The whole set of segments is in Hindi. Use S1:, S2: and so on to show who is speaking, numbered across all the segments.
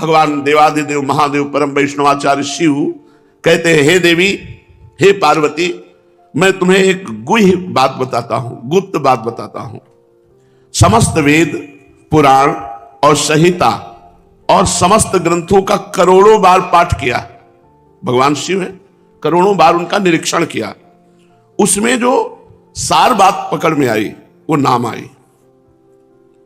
S1: भगवान देवाधिदेव महादेव परम वैष्णवाचार्य शिव कहते हैं, हे देवी, हे पार्वती, मैं तुम्हें एक गुह्य बात बताता हूं, गुप्त बात बताता हूं। समस्त वेद, पुराण और संहिता और समस्त ग्रंथों का करोड़ों बार पाठ किया। भगवान शिव है, करोड़ों बार उनका निरीक्षण किया। उसमें जो सार बात पकड़ में आई वो नाम आई।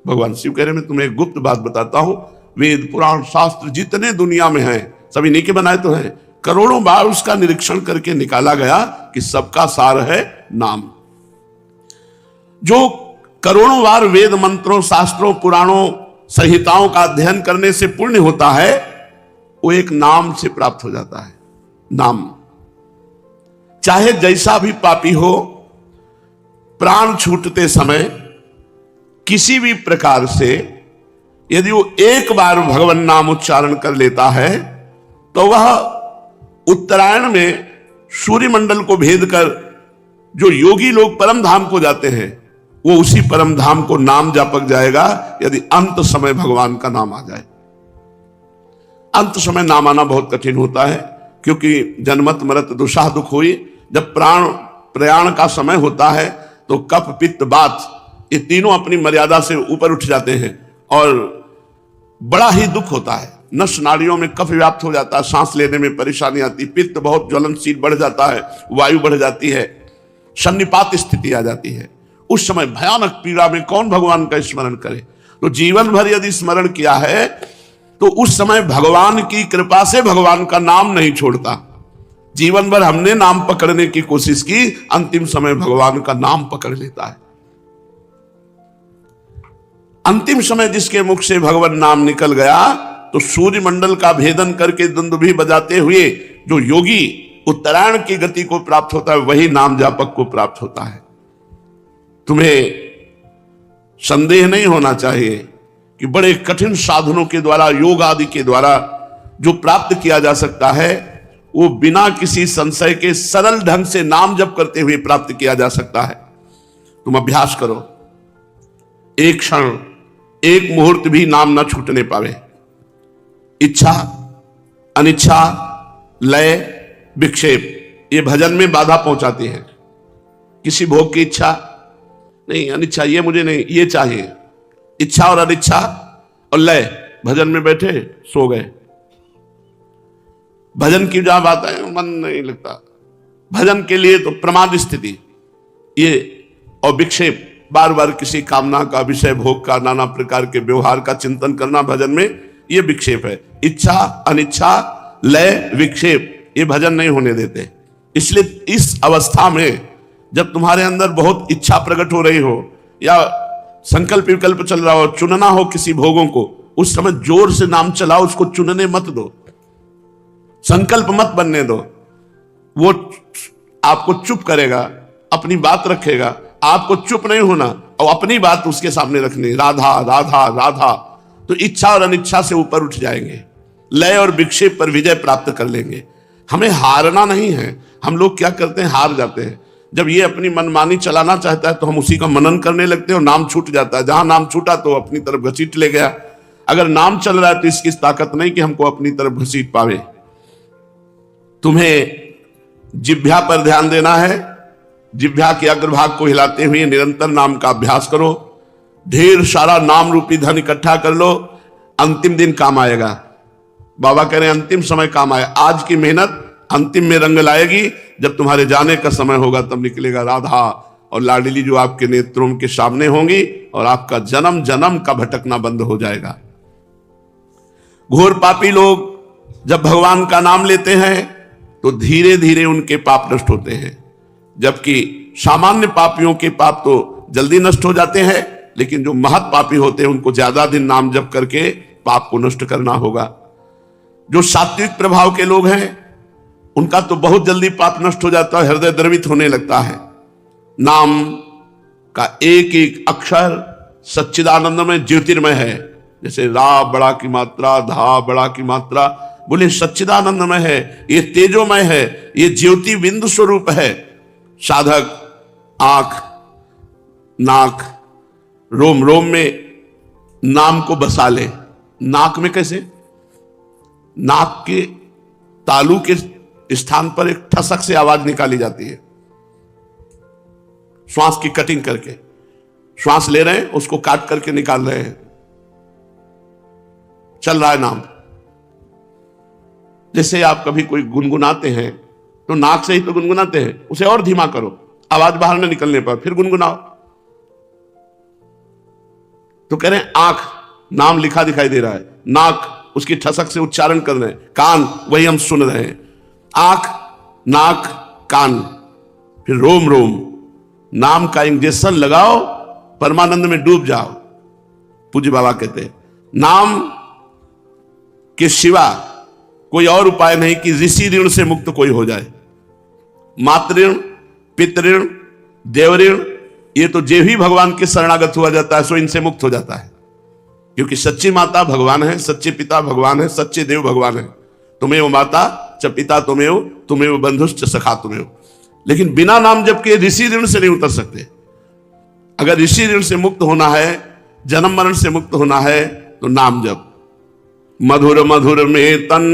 S1: भगवान शिव कह रहे मैं तुम्हें एक गुप्त बात बताता हूं। वेद, पुराण, शास्त्र जितने दुनिया में हैं सभी इन्हीं के बनाए तो हैं। करोड़ों बार उसका निरीक्षण करके निकाला गया कि सबका सार है नाम। जो करोड़ों बार वेद मंत्रों, शास्त्रों, पुराणों, संहिताओं का अध्ययन करने से पुण्य होता है, वो एक नाम से प्राप्त हो जाता है। नाम चाहे जैसा भी पापी हो, प्राण छूटते समय किसी भी प्रकार से यदि वो एक बार भगवान नाम उच्चारण कर लेता है तो वह उत्तरायण में सूर्य मंडल को भेद कर जो योगी लोग परम धाम को जाते हैं, वो उसी परम धाम को नाम जापक जाएगा यदि अंत समय भगवान का नाम आ जाए। अंत समय नाम आना बहुत कठिन होता है, क्योंकि जन्मत मरत दुषा दुख हुई। जब प्राण प्रयाण का समय होता है तो कफ, पित्त, वात ये तीनों अपनी मर्यादा से ऊपर उठ जाते हैं और बड़ा ही दुख होता है। नस नाड़ियों में कफ व्याप्त हो जाता है, सांस लेने में परेशानी आती, पित्त बहुत ज्वलनशील बढ़ जाता है, वायु बढ़ जाती है, सन्निपात स्थिति आ जाती है। उस समय भयानक पीड़ा में कौन भगवान का स्मरण करे? तो जीवन भर यदि स्मरण किया है तो उस समय भगवान की कृपा से भगवान का नाम नहीं छोड़ता। जीवन भर हमने नाम पकड़ने की कोशिश की, अंतिम समय भगवान का नाम पकड़ लेता है। अंतिम समय जिसके मुख से भगवान नाम निकल गया तो सूर्य मंडल का भेदन करके दुंदुभी बजाते हुए जो योगी उत्तरायण की गति को प्राप्त होता है, वही नाम जापक को प्राप्त होता है। तुम्हें संदेह नहीं होना चाहिए कि बड़े कठिन साधनों के द्वारा, योग आदि के द्वारा जो प्राप्त किया जा सकता है वो बिना किसी संशय के सरल ढंग से नाम जप करते हुए प्राप्त किया जा सकता है। तुम अभ्यास करो, एक क्षण, एक मुहूर्त भी नाम ना छूटने पावे। इच्छा, अनिच्छा, लय, विक्षेप ये भजन में बाधा पहुंचाती है। किसी भोग की इच्छा नहीं, अनिच्छा ये मुझे नहीं, ये चाहिए। इच्छा और अनिच्छा और लय, भजन में बैठे सो गए। भजन की जहां बात है मन नहीं लगता। भजन के लिए तो प्रमाद स्थिति ये और विक्षेप, बार बार किसी कामना का, विषय भोग का, नाना प्रकार के व्यवहार का चिंतन करना भजन में ये विक्षेप है। इच्छा, अनिच्छा, लय, विक्षेप ये भजन नहीं होने देते। इसलिए इस अवस्था में जब तुम्हारे अंदर बहुत इच्छा प्रकट हो रही हो या संकल्प विकल्प चल रहा हो, चुनना हो किसी भोगों को, उस समय जोर से नाम चलाओ, उसको चुनने मत दो, संकल्प मत बनने दो। वो आपको चुप करेगा, अपनी बात रखेगा, आपको चुप नहीं होना और अपनी बात उसके सामने रखनी, राधा राधा राधा। तो इच्छा और अनिच्छा से ऊपर उठ जाएंगे, लय और विक्षेप पर विजय प्राप्त कर लेंगे। हमें हारना नहीं है। हम लोग क्या करते हैं, हार जाते हैं। जब ये अपनी मनमानी चलाना चाहता है तो हम उसी का मनन करने लगते हैं और नाम छूट जाता है। जहां नाम छूटा तो अपनी तरफ घसीट ले गया। अगर नाम चल रहा है तो इसकी ताकत नहीं कि हमको अपनी तरफ घसीट पावे। तुम्हें जिह्वा पर ध्यान देना है। जिह्वा के अग्रभाग को हिलाते हुए निरंतर नाम का अभ्यास करो। ढेर सारा नाम रूपी धन इकट्ठा कर लो, अंतिम दिन काम आएगा। बाबा कह रहे हैं अंतिम समय काम आए। आज की मेहनत अंतिम में रंग लाएगी। जब तुम्हारे जाने का समय होगा तब निकलेगा राधा और लाडली जो आपके नेत्रों के सामने होंगी और आपका जन्म जन्म का भटकना बंद हो जाएगा। घोर पापी लोग जब भगवान का नाम लेते हैं तो धीरे धीरे उनके पाप नष्ट होते हैं, जबकि सामान्य पापियों के पाप तो जल्दी नष्ट हो जाते हैं, लेकिन जो महत पापी होते हैं उनको ज्यादा दिन नाम जप करके पाप को नष्ट करना होगा। जो सात्विक प्रभाव के लोग हैं उनका तो बहुत जल्दी पाप नष्ट हो जाता है, हृदय द्रवित होने लगता है। नाम का एक एक अक्षर सच्चिदानंदमय ज्योतिर्मय है। जैसे रा बड़ा की मात्रा, धा बड़ा की मात्रा, बोले सच्चिदानंदमय है, ये तेजोमय है, ये ज्योति बिंदु स्वरूप है। साधक आंख, नाक, रोम रोम में नाम को बसा ले। नाक में कैसे? नाक के तालू के स्थान पर एक ठसक से आवाज निकाली जाती है, श्वास की कटिंग करके। श्वास ले रहे हैं, उसको काट करके निकाल रहे हैं, चल रहा है नाम। जैसे आप कभी कोई गुनगुनाते हैं तो नाक से ही तो गुनगुनाते हैं, उसे और धीमा करो, आवाज बाहर न निकलने पर, फिर गुनगुनाओ। तो कह रहे हैं आंख, नाम लिखा दिखाई दे रहा है, नाक उसकी ठसक से उच्चारण कर रहे हैं, कान वही हम सुन रहे हैं, आंख, नाक, कान, फिर रोम रोम। नाम का इंजेक्शन लगाओ, परमानंद में डूब जाओ। पूज्य बाबा कहते हैं नाम के सिवा कोई और उपाय नहीं कि ऋषि ऋण से मुक्त कोई हो जाए। मातृ ऋण, पितृण, देव ऋण, ये तो जे भी भगवान के शरणागत हुआ जाता है सो इनसे मुक्त हो जाता है, क्योंकि सच्ची माता भगवान है, सच्चे पिता भगवान है, सच्चे देव भगवान है। तुम्हें माता च पिता तुम्हें बंधुश्च सखा तुम्हें। लेकिन बिना नाम जप के ऋषि ऋण से नहीं उतर सकते। अगर ऋषि ऋण से मुक्त होना है, जन्म मरण से मुक्त होना है, तो नाम जप। मधुर मधुर में तन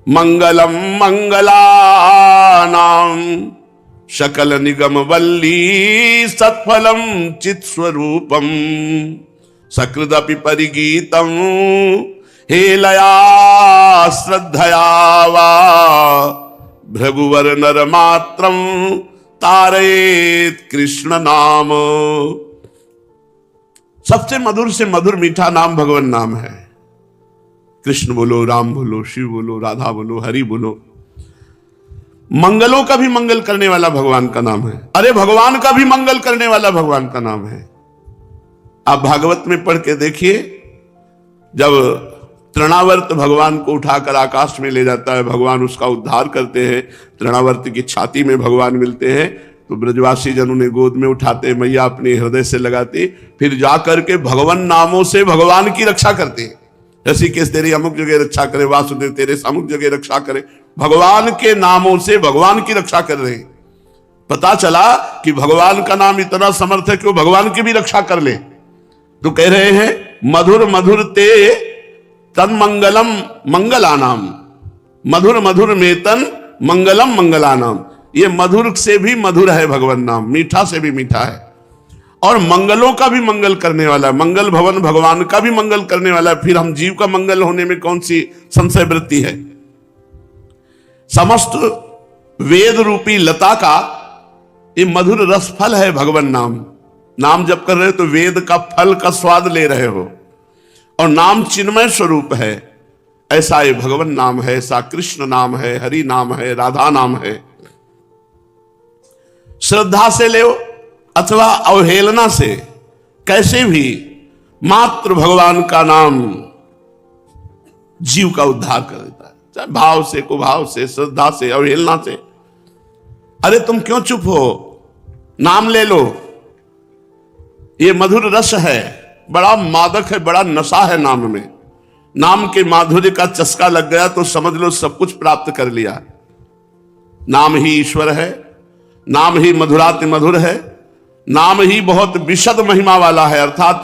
S1: मंगलम मंगलानाम सकल निगम वल्ली सत्फलम चित स्वरूपम सकृदपि परिगीतम हेलया श्रद्धया वा भृगुवर नर मात्रम तारेत कृष्ण नाम। सबसे मधुर से मधुर मीठा नाम भगवान नाम है। कृष्ण बोलो, राम बोलो, शिव बोलो, राधा बोलो, हरि बोलो। मंगलों का भी मंगल करने वाला भगवान का नाम है। अरे भगवान का भी मंगल करने वाला भगवान का नाम है। आप भागवत में पढ़ के देखिए, जब तृणावर्त भगवान को उठाकर आकाश में ले जाता है, भगवान उसका उद्धार करते हैं, तृणावर्त की छाती में भगवान मिलते हैं, तो ब्रजवासी जन उन्हें गोद में उठाते, मैया अपने हृदय से लगाती, फिर जाकर के भगवान नामों से भगवान की रक्षा करते हैं। ऋषिकेश तेरी अमुक जगह रक्षा करे, वासुदेव तेरे अमुक जगह रक्षा करे। भगवान के नामों से भगवान की रक्षा कर रहे हैं। पता चला कि भगवान का नाम इतना समर्थ है कि वो भगवान की भी रक्षा कर ले। तो कह रहे हैं मधुर मधुर ते तन मंगलम मंगलानाम, मधुर मधुर में तन मंगलम मंगलानाम। ये मधुर से भी मधुर है भगवान नाम, मीठा से भी मीठा है, और मंगलों का भी मंगल करने वाला है। मंगल भवन भगवान का भी मंगल करने वाला है। फिर हम जीव का मंगल होने में कौन सी संशय वृत्ति है। समस्त वेद रूपी लता का ये मधुर रस फल है भगवान नाम। नाम जब कर रहे हो तो वेद का फल का स्वाद ले रहे हो, और नाम चिन्मय स्वरूप है। ऐसा ये भगवान नाम है, ऐसा कृष्ण नाम है, हरि नाम है, राधा नाम है। श्रद्धा से ले अथवा अवहेलना से, कैसे भी मात्र भगवान का नाम जीव का उद्धार कर देता है, चाहे भाव से, कुभाव से, श्रद्धा से, अवहेलना से। अरे तुम क्यों चुप हो, नाम ले लो। ये मधुर रस है, बड़ा मादक है, बड़ा नशा है नाम में। नाम के माधुर्य का चस्का लग गया तो समझ लो सब कुछ प्राप्त कर लिया। नाम ही ईश्वर है, नाम ही मधुराति मधुर है, नाम ही बहुत विशद महिमा वाला है। अर्थात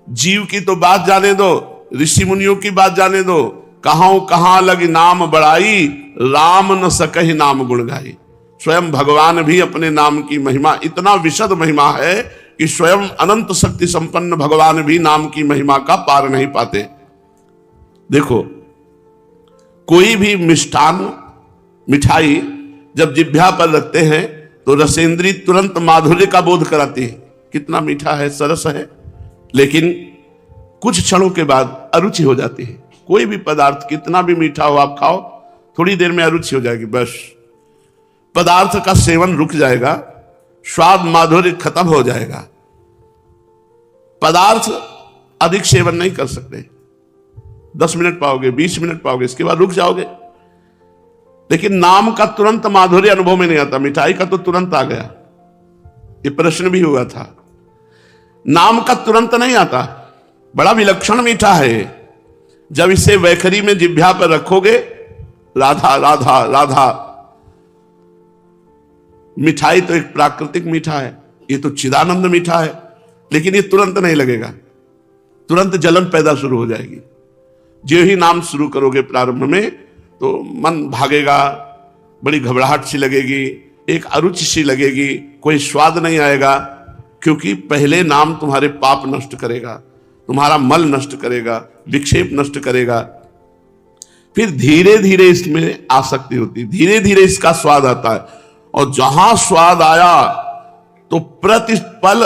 S1: जीव की तो बात जाने दो, ऋषि मुनियों की बात जाने दो, कहां लगी नाम बड़ाई, राम न सकहि नाम गुण गाई। स्वयं भगवान भी अपने नाम की महिमा, इतना विशद महिमा है कि स्वयं अनंत शक्ति संपन्न भगवान भी नाम की महिमा का पार नहीं पाते। देखो, कोई भी मिष्ठान, मिठाई जब जिह्वा पर रखते हैं तो रसेंद्री तुरंत माधुर्य का बोध कराती है, कितना मीठा है, सरस है। लेकिन कुछ क्षणों के बाद अरुचि हो जाती है। कोई भी पदार्थ कितना भी मीठा हो आप खाओ, थोड़ी देर में अरुचि हो जाएगी, बस पदार्थ का सेवन रुक जाएगा, स्वाद माधुर्य खत्म हो जाएगा। पदार्थ अधिक सेवन नहीं कर सकते, 10 मिनट पाओगे, 20 मिनट पाओगे, इसके बाद रुक जाओगे। लेकिन नाम का तुरंत माधुर्य अनुभव में नहीं आता, मिठाई का तो तुरंत आ गया। ये प्रश्न भी हुआ था, नाम का तुरंत नहीं आता, बड़ा विलक्षण मीठा है। जब इसे वैखरी में जिह्वा पर रखोगे, राधा राधा राधा, मिठाई तो एक प्राकृतिक मीठा है, ये तो चिदानंद मीठा है, लेकिन ये तुरंत नहीं लगेगा, तुरंत जलन पैदा शुरू हो जाएगी। जो ही नाम शुरू करोगे प्रारंभ में तो मन भागेगा, बड़ी घबराहट सी लगेगी, एक अरुचि सी लगेगी, कोई स्वाद नहीं आएगा, क्योंकि पहले नाम तुम्हारे पाप नष्ट करेगा, तुम्हारा मल नष्ट करेगा, विक्षेप नष्ट करेगा। फिर धीरे धीरे इसमें आसक्ति होती, धीरे धीरे इसका स्वाद आता है, और जहां स्वाद आया तो प्रतिपल